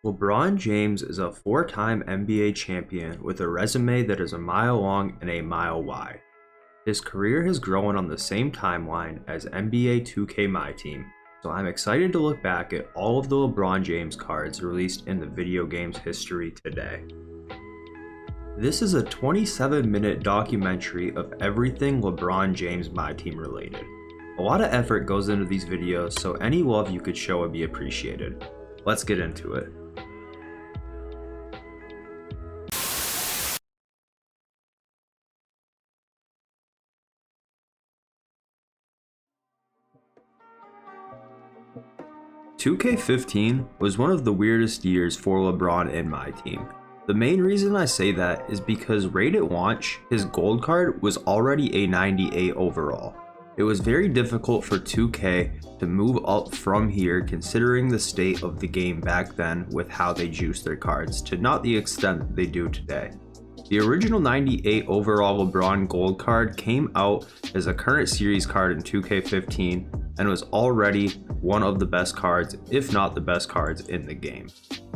LeBron James is a four-time NBA champion with a resume that is a mile long and a mile wide. His career has grown on the same timeline as NBA 2K MyTeam, so I'm excited to look back at all of the LeBron James cards released in the video game's history today. This is a 27-minute documentary of everything LeBron James MyTeam related. A lot of effort goes into these videos, so any love you could show would be appreciated. Let's get into it. "2K15 was one of the weirdest years for LeBron and MyTeam. The main reason I say that is because right at launch, his gold card was already a 98 overall. It was very difficult for 2K to move up from here considering the state of the game back then with how they juiced their cards to not the extent that they do today. The original 98 overall LeBron gold card came out as a current series card in 2K15 and was already one of the best cards, if not the best cards in the game.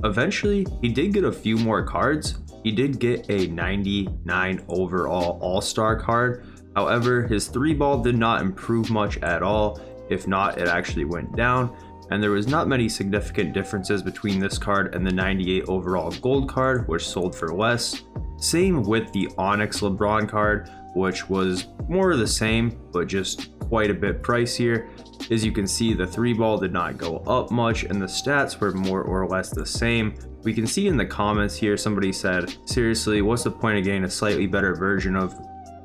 Eventually, he did get a few more cards. He did get a 99 overall all-star card. However, his 3-ball did not improve much at all. If not, it actually went down, and there was not many significant differences between this card and the 98 overall gold card, which sold for less. Same with the Onyx LeBron card, which was more of the same, but just quite a bit pricier. As you can see, the 3-ball did not go up much, and the stats were more or less the same. We can see in the comments here, somebody said, seriously, what's the point of getting a slightly better version of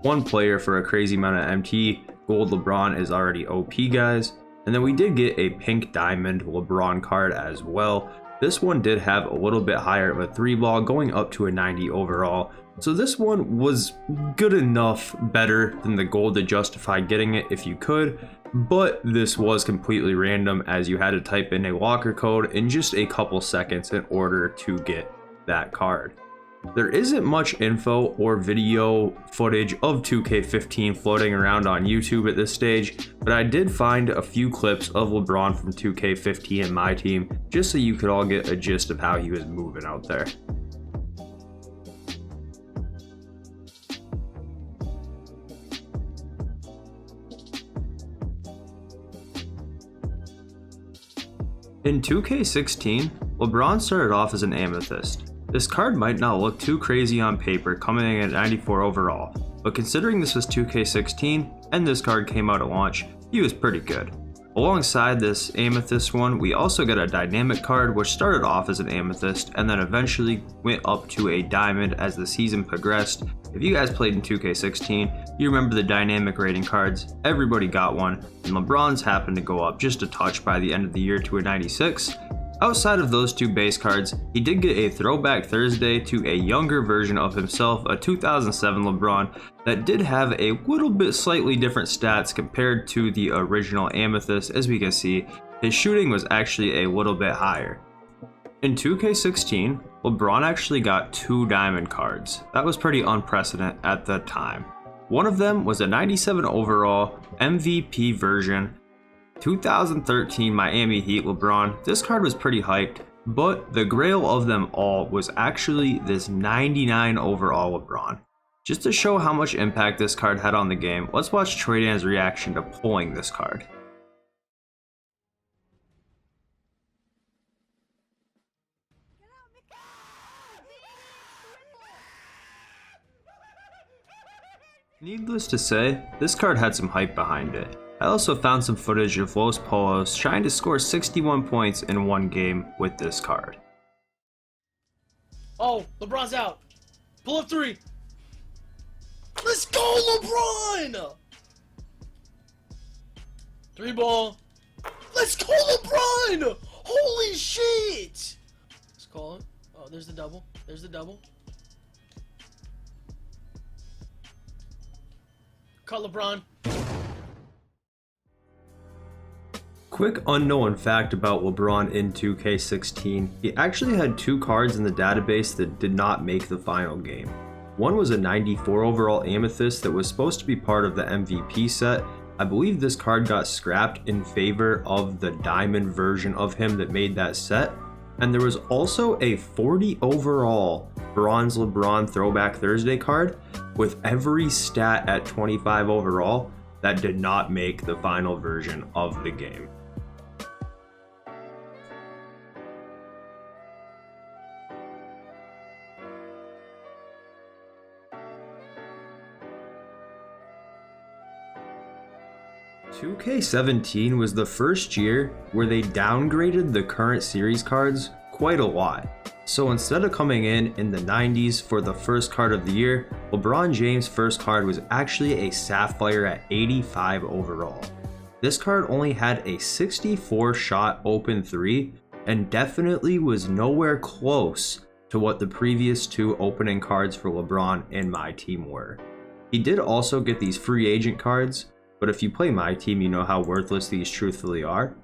one player for a crazy amount of MT? Gold LeBron is already OP, guys. And then we did get a pink diamond LeBron card as well. This one did have a little bit higher of a 3-ball, going up to a 90 overall. So this one was good enough better than the gold to justify getting it if you could, but this was completely random as you had to type in a locker code in just a couple seconds in order to get that card. There isn't much info or video footage of 2K15 floating around on YouTube at this stage, but I did find a few clips of LeBron from 2K15 and MyTeam just so you could all get a gist of how he was moving out there. In 2K16, LeBron started off as an amethyst. This card might not look too crazy on paper coming in at 94 overall, but considering this was 2K16 and this card came out at launch, he was pretty good. Alongside this amethyst one, we also got a dynamic card which started off as an amethyst and then eventually went up to a diamond as the season progressed. If you guys played in 2K16, you remember the dynamic rating cards. Everybody got one, and LeBron's happened to go up just a touch by the end of the year to a 96. Outside of those two base cards, he did get a Throwback Thursday to a younger version of himself, a 2007 LeBron, that did have a little bit slightly different stats compared to the original Amethyst. As we can see, his shooting was actually a little bit higher. In 2K16, LeBron actually got 2 diamond cards. That was pretty unprecedented at the time. One of them was a 97 overall MVP version 2013 Miami Heat LeBron. This card was pretty hyped, but the grail of them all was actually this 99 overall LeBron. Just to show how much impact this card had on the game, let's watch Troydan's reaction to pulling this card. Needless to say, this card had some hype behind it. I also found some footage of LosPollos trying to score 61 points in one game with this card. Oh, LeBron's out. Pull up 3. Let's go, LeBron! 3-ball. Let's go, LeBron! Holy shit! Let's call it. Oh, there's the double. There's the double. Cut LeBron. Quick unknown fact about LeBron in 2K16, he actually had 2 cards in the database that did not make the final game. One was a 94 overall Amethyst that was supposed to be part of the MVP set. I believe this card got scrapped in favor of the diamond version of him that made that set. And there was also a 40 overall bronze LeBron Throwback Thursday card with every stat at 25 overall that did not make the final version of the game. "2K17 was the first year where they downgraded the current series cards quite a lot. So instead of coming in the 90s for the first card of the year, LeBron James' first card was actually a Sapphire at 85 overall. This card only had a 64 shot open 3 and definitely was nowhere close to what the previous two opening cards for LeBron in MyTeam were. He did also get these free agent cards, but if you play MyTeam, you know how worthless these truthfully are.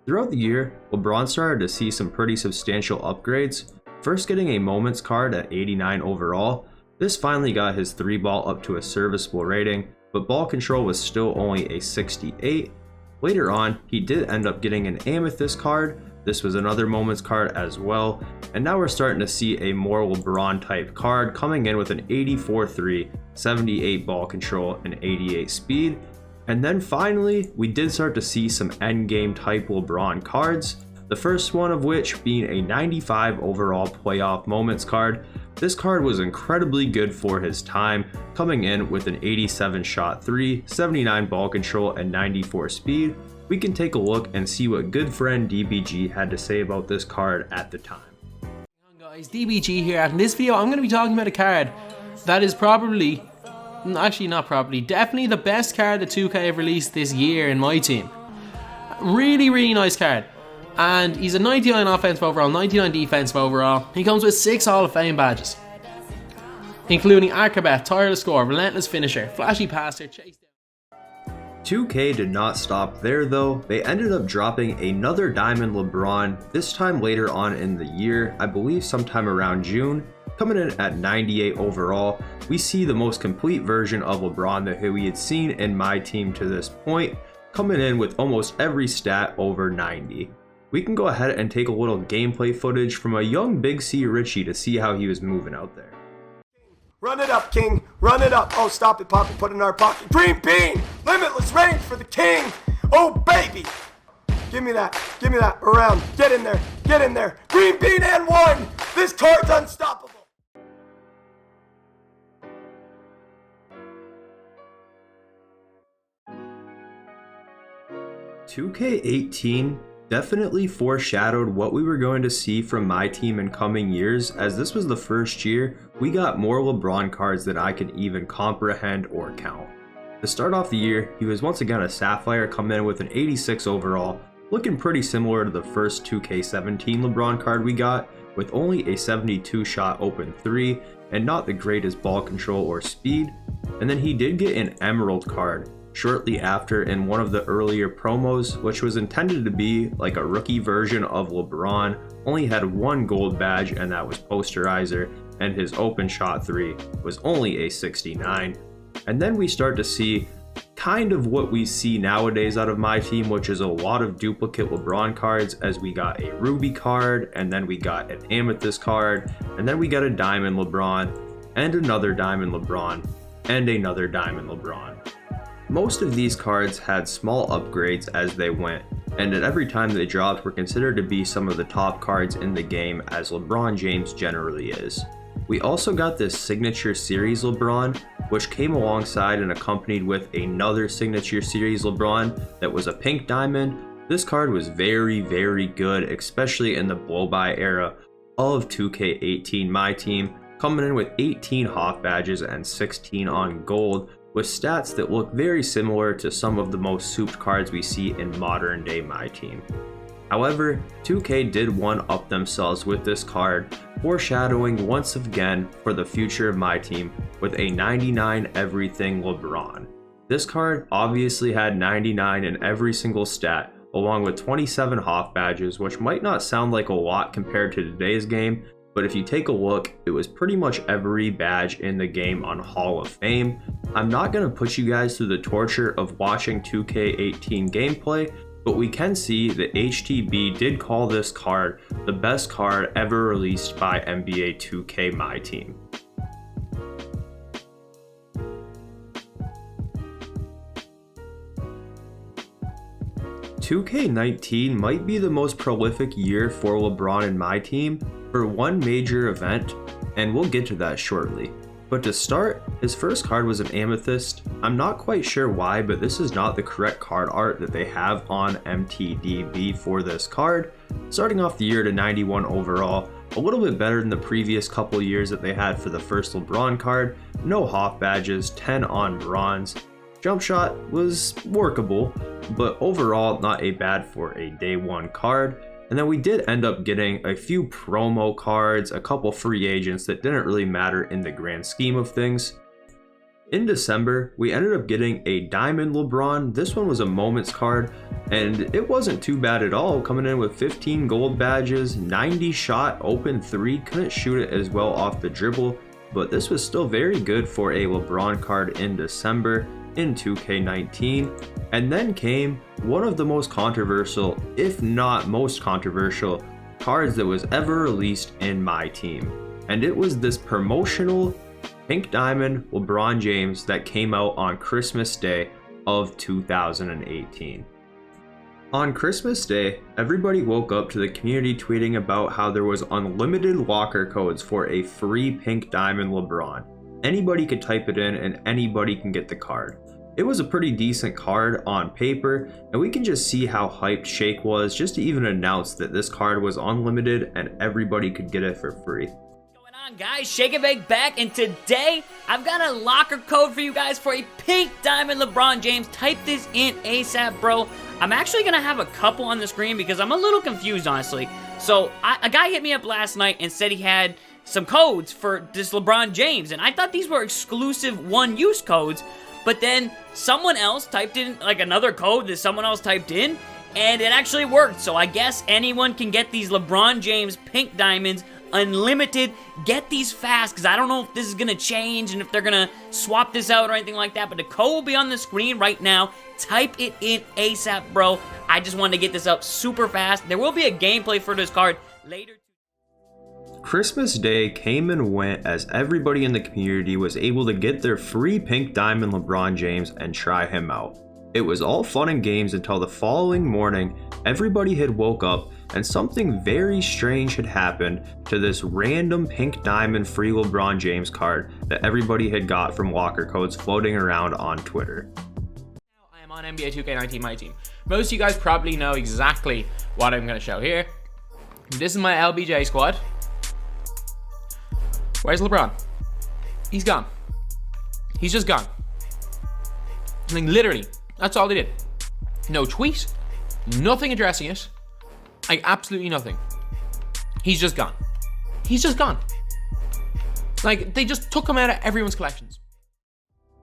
Throughout the year, LeBron started to see some pretty substantial upgrades, first getting a Moments card at 89 overall. This finally got his 3-ball up to a serviceable rating, but ball control was still only a 68. Later on, he did end up getting an Amethyst card. This was another Moments card as well, and now we're starting to see a more LeBron type card coming in with an 84-3, 78 ball control, and 88 speed. And then finally, we did start to see some endgame type LeBron cards, the first one of which being a 95 overall playoff Moments card. This card was incredibly good for his time, coming in with an 87 shot 3, 79 ball control, and 94 speed. We can take a look and see what good friend DBG had to say about this card at the time. Guys, DBG here, and in this video I'm going to be talking about a card that is definitely the best card that 2K have released this year in MyTeam. Really nice card. And he's a 99 offensive overall, 99 defensive overall. He comes with 6 Hall of Fame badges, including Acrobat, Tireless Score, Relentless Finisher, Flashy Passer, Chase Down. 2K did not stop there though. They ended up dropping another Diamond LeBron, this time later on in the year, I believe sometime around June. Coming in at 98 overall, we see the most complete version of LeBron that we had seen in MyTeam to this point, coming in with almost every stat over 90. We can go ahead and take a little gameplay footage from a young Big C Richy to see how he was moving out there. Run it up, King. Run it up. Oh, stop it, Pop. Put it in our pocket. Green bean. Limitless range for the king. Oh, baby. Give me that. Give me that. Around. Get in there. Get in there. Green bean and 1. This card's unstoppable. 2K18 definitely foreshadowed what we were going to see from MyTeam in coming years, as this was the first year we got more LeBron cards than I could even comprehend or count. To start off the year, he was once again a Sapphire, coming in with an 86 overall, looking pretty similar to the first 2K17 LeBron card we got, with only a 72 shot open 3 and not the greatest ball control or speed. And then he did get an Emerald card shortly after in one of the earlier promos, which was intended to be like a rookie version of LeBron, only had 1 gold badge and that was Posterizer, and his open shot 3 was only a 69. And then we start to see kind of what we see nowadays out of MyTeam, which is a lot of duplicate LeBron cards, as we got a Ruby card, and then we got an Amethyst card, and then we got a Diamond LeBron, and another Diamond LeBron, and another Diamond LeBron. Most of these cards had small upgrades as they went, and at every time they dropped were considered to be some of the top cards in the game, as LeBron James generally is. We also got this Signature Series LeBron, which came alongside and accompanied with another Signature Series LeBron that was a pink diamond. This card was very good, especially in the blow-by era of 2K18 MyTeam, coming in with 18 Hoff badges and 16 on gold, with stats that look very similar to some of the most souped cards we see in modern day MyTeam. However, 2K did one-up themselves with this card, foreshadowing once again for the future of MyTeam with a 99 everything LeBron. This card obviously had 99 in every single stat, along with 27 Hoff badges, which might not sound like a lot compared to today's game, but if you take a look, it was pretty much every badge in the game on Hall of Fame. I'm not going to put you guys through the torture of watching 2K18 gameplay, but we can see that HTB did call this card the best card ever released by NBA 2K MyTeam. "2K19 might be the most prolific year for LeBron and MyTeam for one major event, and we'll get to that shortly. But to start, his first card was an amethyst. I'm not quite sure why, but this is not the correct card art that they have on MTDB for this card. Starting off the year to 91 overall, a little bit better than the previous couple years that they had for the first LeBron card. No Hoff badges, 10 on bronze. Jump shot was workable, but overall not a bad for a day one card. And then we did end up getting a few promo cards, a couple free agents that didn't really matter in the grand scheme of things. In December, we ended up getting a Diamond LeBron. This one was a Moments card, and it wasn't too bad at all, coming in with 15 gold badges, 90 shot, open 3, couldn't shoot it as well off the dribble, but this was still very good for a LeBron card in December in 2K19. And then came one of the most controversial, if not most controversial, cards that was ever released in MyTeam. And it was this promotional Pink Diamond LeBron James that came out on Christmas Day of 2018. On Christmas Day, everybody woke up to the community tweeting about how there was unlimited locker codes for a free Pink Diamond LeBron. Anybody could type it in and anybody can get the card. It was a pretty decent card on paper, and we can just see how hyped Shake was just to even announce that this card was unlimited and everybody could get it for free. What's going on, guys? Shake and Bake back, and today I've got a locker code for you guys for a Pink Diamond LeBron James. Type this in ASAP, bro. I'm actually gonna have a couple on the screen because I'm a little confused, honestly. So a guy hit me up last night and said he had some codes for this LeBron James, and I thought these were exclusive one-use codes. But then someone else typed in like another code that someone else typed in, and it actually worked. So I guess anyone can get these LeBron James Pink Diamonds unlimited. Get these fast, because I don't know if this is going to change and if they're going to swap this out or anything like that. But the code will be on the screen right now. Type it in ASAP, bro. I just wanted to get this up super fast. There will be a gameplay for this card later. Christmas Day came and went as everybody in the community was able to get their free Pink Diamond LeBron James and try him out. It was all fun and games until the following morning, everybody had woke up and something very strange had happened to this random Pink Diamond free LeBron James card that everybody had got from locker codes floating around on Twitter. I am on NBA 2K19 MyTeam. Most of you guys probably know exactly what I'm going to show here. This is my LBJ squad. Where's LeBron? He's gone. He's just gone. Like, literally, that's all they did. No tweet, nothing addressing it. Like, absolutely nothing. He's just gone. He's just gone. Like, they just took him out of everyone's collections.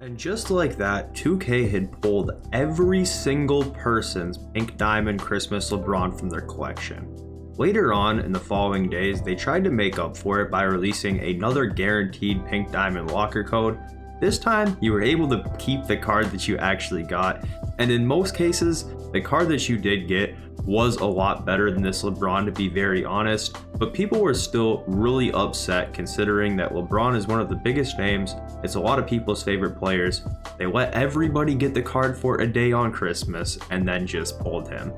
And just like that, 2K had pulled every single person's Pink Diamond Christmas LeBron from their collection. Later on in the following days, they tried to make up for it by releasing another guaranteed Pink Diamond locker code. This time, you were able to keep the card that you actually got, and in most cases, the card that you did get was a lot better than this LeBron, to be very honest, but people were still really upset considering that LeBron is one of the biggest names. It's a lot of people's favorite players. They let everybody get the card for a day on Christmas and then just pulled him.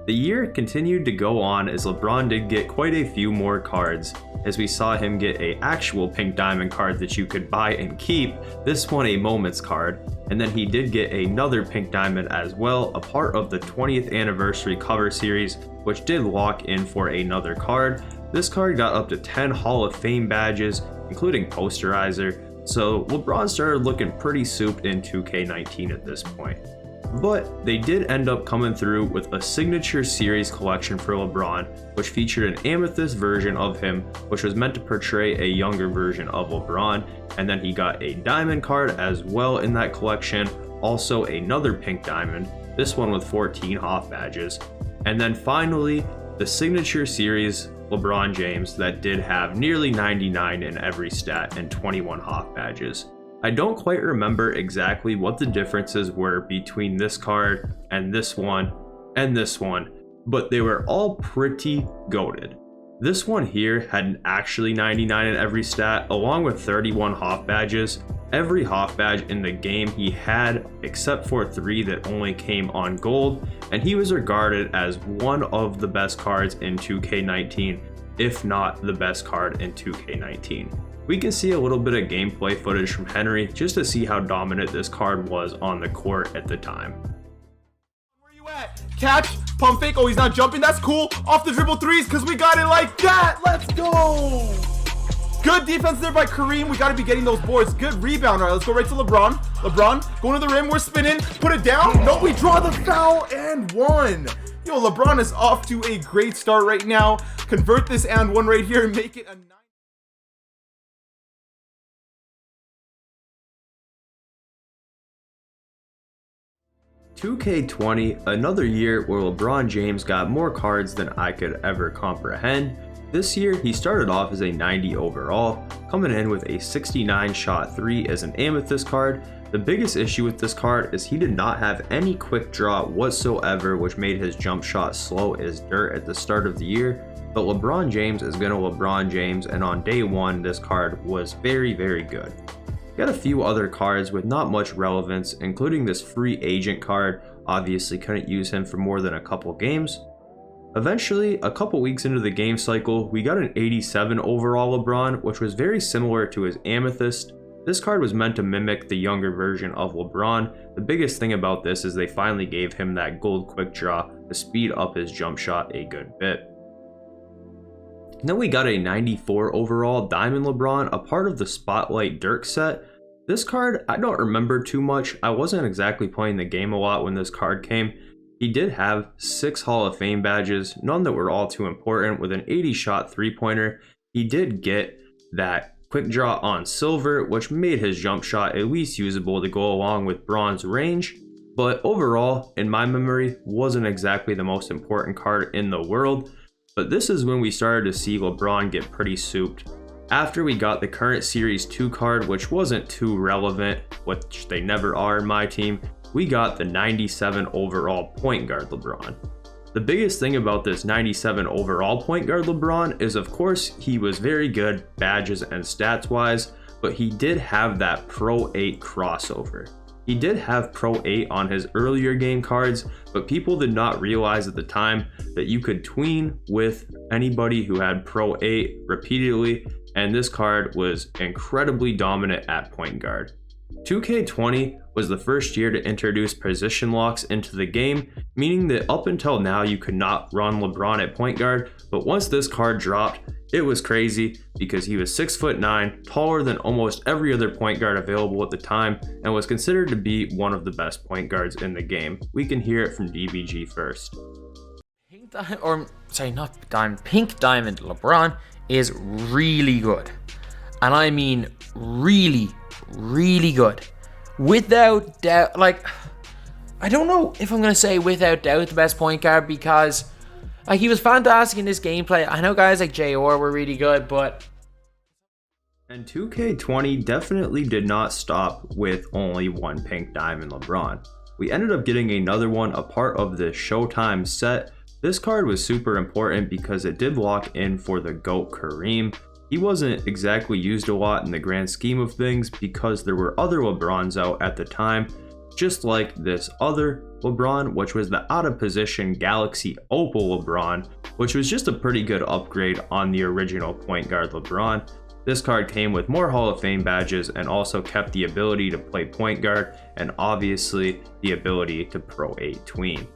The year continued to go on as LeBron did get quite a few more cards, as we saw him get a actual Pink Diamond card that you could buy and keep, this one a Moments card, and then he did get another Pink Diamond as well, a part of the 20th anniversary cover series, which did lock in for another card. This card got up to 10 Hall of Fame badges, including posterizer, so LeBron started looking pretty souped in 2K19 at this point. But they did end up coming through with a signature series collection for LeBron, which featured an amethyst version of him, which was meant to portray a younger version of LeBron, and then he got a diamond card as well in that collection, also another Pink Diamond, this one with 14 Hoff badges, and then finally the signature series LeBron James that did have nearly 99 in every stat and 21 Hoff badges. I don't quite remember exactly what the differences were between this card and this one, and this one, but they were all pretty goated. This one here had an actually 99 in every stat, along with 31 Hoff badges. Every Hoff badge in the game he had, except for 3 that only came on gold, and he was regarded as one of the best cards in 2K19, if not the best card in 2K19. We can see a little bit of gameplay footage from Henry just to see how dominant this card was on the court at the time. Where you at? Catch, pump fake, oh he's not jumping, that's cool. Off the dribble threes, cause we got it like that, let's go! Good defense there by Kareem, we gotta be getting those boards. Good rebound, alright, let's go right to LeBron. LeBron, going to the rim, we're spinning, put it down. No, we draw the foul and one. Yo, LeBron is off to a great start right now. Convert this and one right here and make it a 9. 2K20, another year where LeBron James got more cards than I could ever comprehend. This year, he started off as a 90 overall, coming in with a 69 shot 3 as an amethyst card. The biggest issue with this card is he did not have any quick draw whatsoever, which made his jump shot slow as dirt at the start of the year. But LeBron James is gonna LeBron James, and on day 1, this card was very, very good. Got a few other cards with not much relevance, including this free agent card. Obviously couldn't use him for more than a couple games. Eventually, a couple weeks into the game cycle, we got an 87 overall LeBron, which was very similar to his amethyst. This card was meant to mimic the younger version of LeBron. The biggest thing about this is they finally gave him that gold quick draw to speed up his jump shot a good bit. And then we got a 94 overall Diamond LeBron, a part of the Spotlight Dirk set. This card, I don't remember too much. I wasn't exactly playing the game a lot when this card came. He did have 6 Hall of Fame badges, none that were all too important. With an 80 shot 3-pointer, he did get that quick draw on silver, which made his jump shot at least usable to go along with bronze range. But overall, in my memory, wasn't exactly the most important card in the world. But this is when we started to see LeBron get pretty souped. After we got the current Series 2 card, which wasn't too relevant, which they never are in my team, we got the 97 overall point guard LeBron. The biggest thing about this 97 overall point guard LeBron is, of course, he was very good badges and stats wise, but he did have that Pro 8 crossover. He did have Pro 8 on his earlier game cards, but people did not realize at the time that you could tween with anybody who had Pro 8 repeatedly, and this card was incredibly dominant at point guard. 2K20 was the first year to introduce position locks into the game, meaning that up until now you could not run LeBron at point guard, but once this card dropped, it was crazy because he was 6'9", taller than almost every other point guard available at the time, and was considered to be one of the best point guards in the game. We can hear it from DBG first. Pink Diamond LeBron is really good. And I mean really, really good. Without doubt, like, I don't know if I'm going to say without doubt the best point guard, because like he was fantastic in this gameplay. I know guys like JR were really good, but... And 2K20 definitely did not stop with only one Pink Diamond LeBron. We ended up getting another one, a part of the Showtime set. This card was super important because it did lock in for the GOAT Kareem. He wasn't exactly used a lot in the grand scheme of things because there were other LeBrons out at the time, just like this other LeBron, which was the out of position Galaxy Opal LeBron, which was just a pretty good upgrade on the original point guard LeBron. This card came with more Hall of Fame badges and also kept the ability to play point guard and obviously the ability to Pro 8 tween.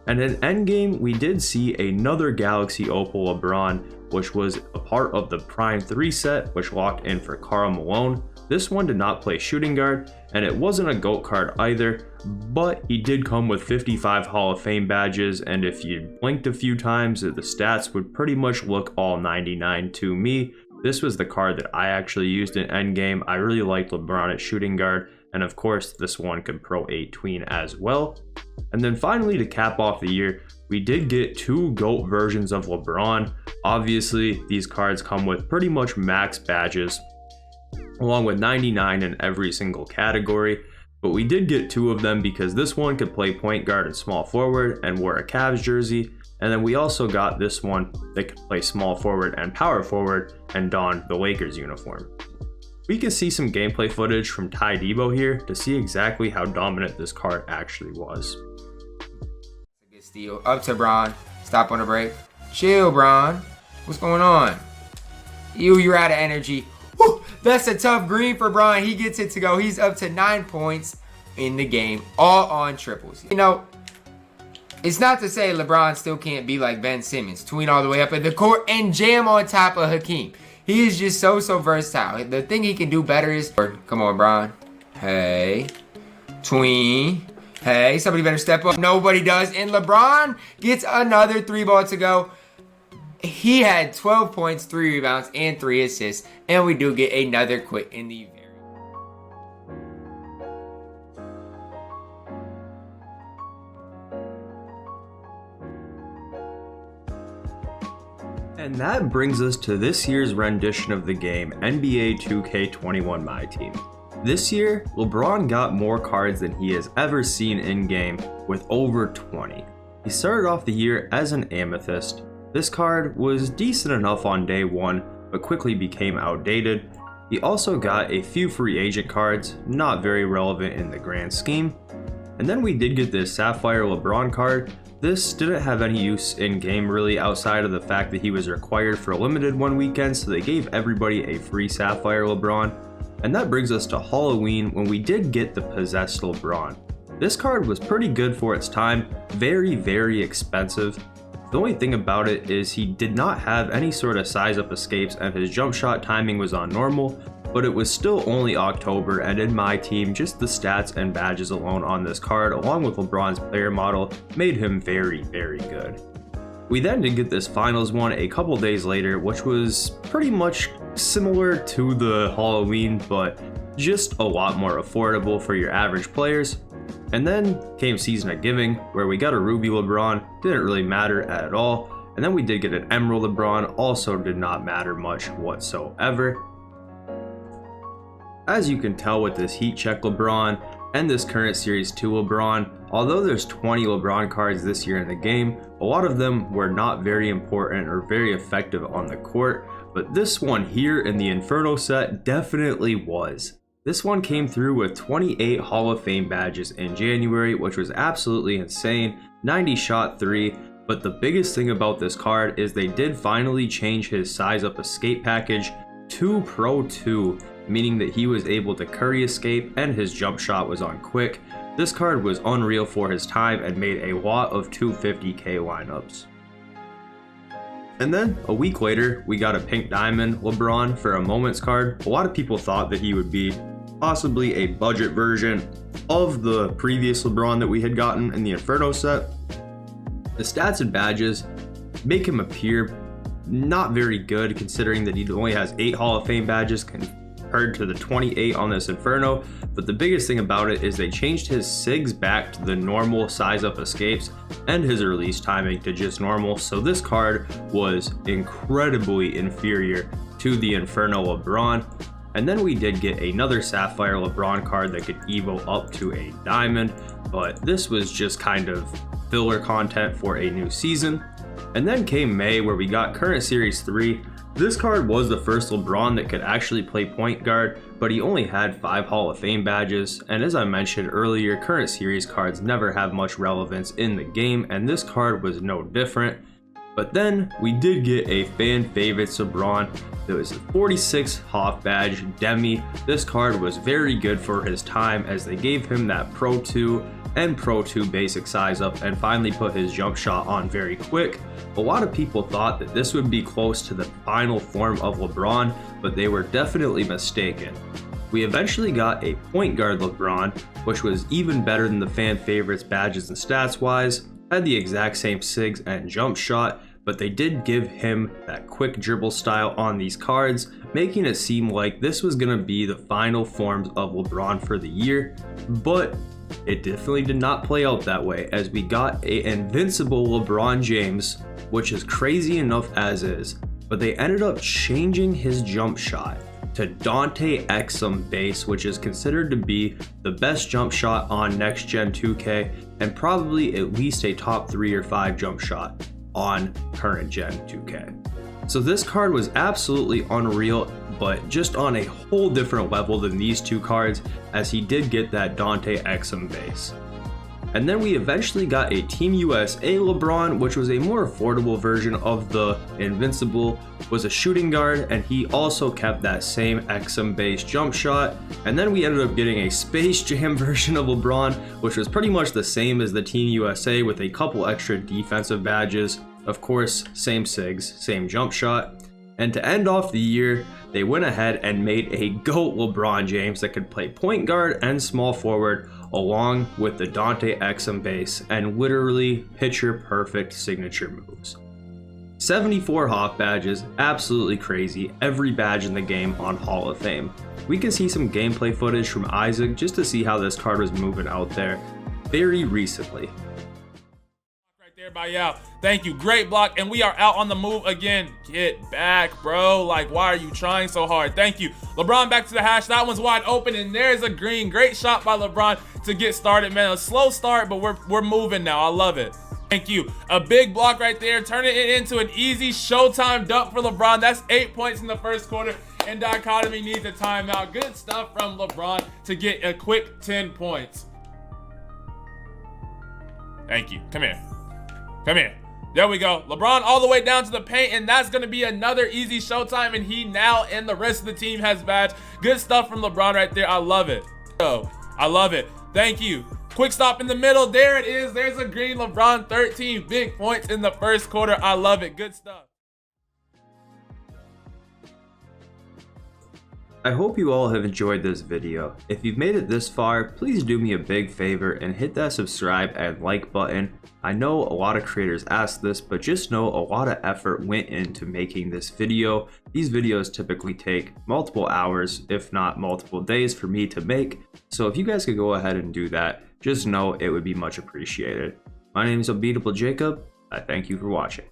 And in endgame, we did see another Galaxy Opal LeBron, which was a part of the Prime 3 set, which locked in for Karl Malone. This one did not play shooting guard, and it wasn't a GOAT card either, but he did come with 55 Hall of Fame badges, and if you blinked a few times, the stats would pretty much look all 99 to me. This was the card that I actually used in endgame. I really liked LeBron at shooting guard, and of course, this one could Pro 8 tween as well. And then finally, to cap off the year, we did get 2 GOAT versions of LeBron. Obviously, these cards come with pretty much max badges, along with 99 in every single category. But we did get 2 of them because this one could play point guard and small forward and wore a Cavs jersey, and then we also got this one that could play small forward and power forward and don the Lakers uniform. We can see some gameplay footage from Tydebo here to see exactly how dominant this card actually was. Good steal. Up to Bron. Stop on the break. Chill, Bron. What's going on? Ew, you're out of energy. Woo, that's a tough green for Bron. He gets it to go. He's up to 9 points in the game, all on triples. You know, it's not to say LeBron still can't be like Ben Simmons, tween all the way up at the court and jam on top of Hakeem. He is just so versatile. The thing he can do better is, come on, Bron. Hey, tween. Hey, somebody better step up. Nobody does, and LeBron gets another 3-ball to go. He had 12 points, 3 rebounds, and 3 assists, and we do get another quit in the very. And that brings us to this year's rendition of the game, NBA 2K21 MyTeam. This year, LeBron got more cards than he has ever seen in-game, with over 20. He started off the year as an Amethyst. This card was decent enough on day 1, but quickly became outdated. He also got a few free agent cards, not very relevant in the grand scheme. And then we did get this Sapphire LeBron card. This didn't have any use in game really, outside of the fact that he was required for a limited one weekend, so they gave everybody a free Sapphire LeBron. And that brings us to Halloween, when we did get the Possessed LeBron. This card was pretty good for its time, very expensive. The only thing about it is he did not have any sort of size up escapes and his jump shot timing was on normal, but it was still only October, and in my team, just the stats and badges alone on this card, along with LeBron's player model, made him very good. We then did get this finals one a couple days later, which was pretty much similar to the Halloween, but just a lot more affordable for your average players. And then came Season of Giving, where we got a Ruby LeBron, didn't really matter at all. And then we did get an Emerald LeBron, also did not matter much whatsoever. As you can tell with this Heat Check LeBron and this current Series 2 LeBron, although there's 20 LeBron cards this year in the game, a lot of them were not very important or very effective on the court, but this one here in the Inferno set definitely was. This one came through with 28 Hall of Fame badges in January, which was absolutely insane, 90 shot 3, but the biggest thing about this card is they did finally change his size up escape package to Pro 2, meaning that he was able to curry escape and his jump shot was on quick. This card was unreal for his time and made a lot of 250k lineups. And then a week later, we got a Pink Diamond LeBron for a Moments card. A lot of people thought that he would be possibly a budget version of the previous LeBron that we had gotten in the Inferno set. The stats and badges make him appear not very good, considering that he only has 8 Hall of Fame badges compared to the 28 on this Inferno. But the biggest thing about it is they changed his SIGs back to the normal size up escapes and his release timing to just normal. So this card was incredibly inferior to the Inferno LeBron. And then we did get another Sapphire LeBron card that could evo up to a Diamond, but this was just kind of filler content for a new season. And then came May, where we got current Series 3. This card was the first LeBron that could actually play point guard, but he only had 5 Hall of Fame badges, and as I mentioned earlier, current series cards never have much relevance in the game, and this card was no different. But then we did get a fan favorite LeBron that was a 46 Hoff badge Demi. This card was very good for his time, as they gave him that Pro 2 and Pro 2 basic size up and finally put his jump shot on very quick. A lot of people thought that this would be close to the final form of LeBron, but they were definitely mistaken. We eventually got a point guard LeBron, which was even better than the fan favorites badges and stats wise, had the exact same SIGs and jump shot, but they did give him that quick dribble style on these cards, making it seem like this was going to be the final forms of LeBron for the year. But it definitely did not play out that way, as we got an invincible LeBron James, which is crazy enough as is, but they ended up changing his jump shot to Dante Exum base, which is considered to be the best jump shot on next gen 2K and probably at least a top 3 or 5 jump shot on current gen 2K. So this card was absolutely unreal, but just on a whole different level than these two cards, as he did get that Dante Exum base. And then we eventually got a Team USA LeBron, which was a more affordable version of the Invincible, was a shooting guard, and he also kept that same Exum base jump shot. And then we ended up getting a Space Jam version of LeBron, which was pretty much the same as the Team USA with a couple extra defensive badges. Of course, same SIGs, same jump shot. And to end off the year, they went ahead and made a GOAT LeBron James that could play point guard and small forward along with the Dante Exum base and literally picture perfect signature moves. 74 Hawk badges, absolutely crazy, every badge in the game on Hall of Fame. We can see some gameplay footage from Isaac just to see how this card was moving out there very recently. By Yao. Thank you. Great block. And we are out on the move again. Get back, bro. Like, why are you trying so hard? Thank you. LeBron back to the hash. That one's wide open. And there's a green. Great shot by LeBron to get started, man. A slow start, but we're moving now. I love it. Thank you. A big block right there. Turning it into an easy showtime dunk for LeBron. That's 8 points in the first quarter. And Dichotomy needs a timeout. Good stuff from LeBron to get a quick 10 points. Thank you. Come here. Come here. There we go. LeBron all the way down to the paint, and that's going to be another easy showtime, and he now and the rest of the team has badge. Good stuff from LeBron right there. I love it. Oh, I love it. Thank you. Quick stop in the middle. There it is. There's a green LeBron. 13 big points in the first quarter. I love it. Good stuff. I hope you all have enjoyed this video. If you've made it this far, please do me a big favor and hit that subscribe and like button. I know a lot of creators ask this, but just know a lot of effort went into making this video. These videos typically take multiple hours, if not multiple days for me to make. So if you guys could go ahead and do that, just know it would be much appreciated. My name is Unbeatable Jacob. I thank you for watching.